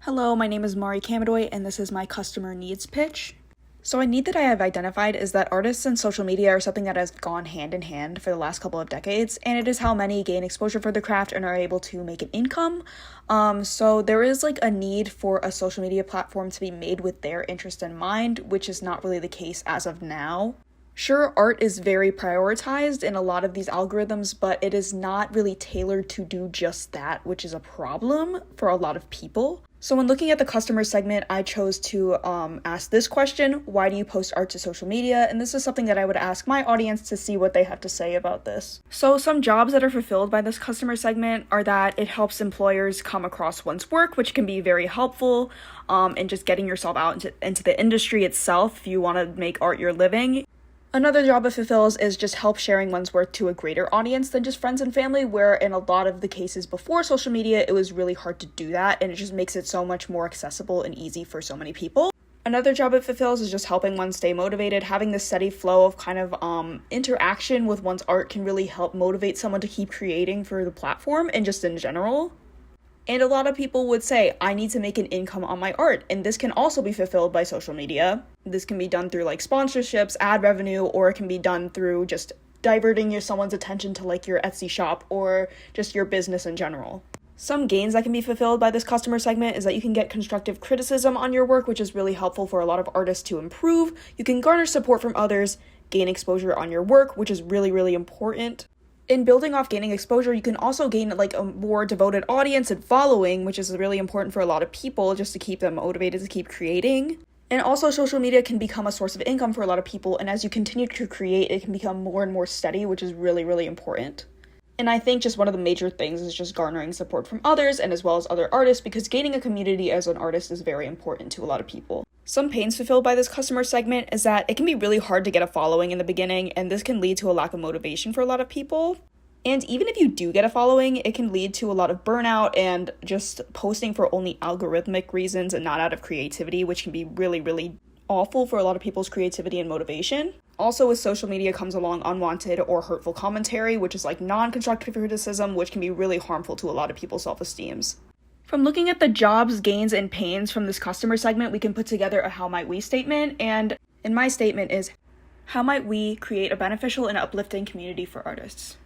Hello, my name is Kamidoi, and this is my customer needs pitch. So a need that I have identified is that artists and social media are something that has gone hand in hand for the last couple of decades, and it is how many gain exposure for the craft and are able to make an income. So there is like a need for a social media platform to be made with their interest in mind, which is not really the case as of now. Sure, art is very prioritized in a lot of these algorithms, but it is not really tailored to do just that, which is a problem for a lot of people. So when looking at the customer segment, I chose to ask this question: why do you post art to social media? And this is something that I would ask my audience to see what they have to say about this. So some jobs that are fulfilled by this customer segment are that it helps employers come across one's work, which can be very helpful in just getting yourself out into the industry itself if you want to make art your living. Another job it fulfills is just help sharing one's work to a greater audience than just friends and family, where in a lot of the cases before social media, it was really hard to do that, and it just makes it so much more accessible and easy for so many people. Another job it fulfills is just helping one stay motivated. Having this steady flow of kind of interaction with one's art can really help motivate someone to keep creating for the platform and just in general. And a lot of people would say, I need to make an income on my art. And this can also be fulfilled by social media. This can be done through like sponsorships, ad revenue, or it can be done through just diverting someone's attention to like your Etsy shop or just your business in general. Some gains that can be fulfilled by this customer segment is that you can get constructive criticism on your work, which is really helpful for a lot of artists to improve. You can garner support from others, gain exposure on your work, which is really, really important. In building off gaining exposure, you can also gain like a more devoted audience and following, which is really important for a lot of people just to keep them motivated to keep creating. And also social media can become a source of income for a lot of people, and as you continue to create, it can become more and more steady, which is really, really important. And I think just one of the major things is just garnering support from others and as well as other artists, because gaining a community as an artist is very important to a lot of people. Some pains fulfilled by this customer segment is that it can be really hard to get a following in the beginning, and this can lead to a lack of motivation for a lot of people. And even if you do get a following, it can lead to a lot of burnout and just posting for only algorithmic reasons and not out of creativity, which can be really, really awful for a lot of people's creativity and motivation. Also, with social media comes along unwanted or hurtful commentary, which is like non-constructive criticism, which can be really harmful to a lot of people's self-esteems. From looking at the jobs, gains, and pains from this customer segment, we can put together a how might we statement. And in my statement is, how might we create a beneficial and uplifting community for artists?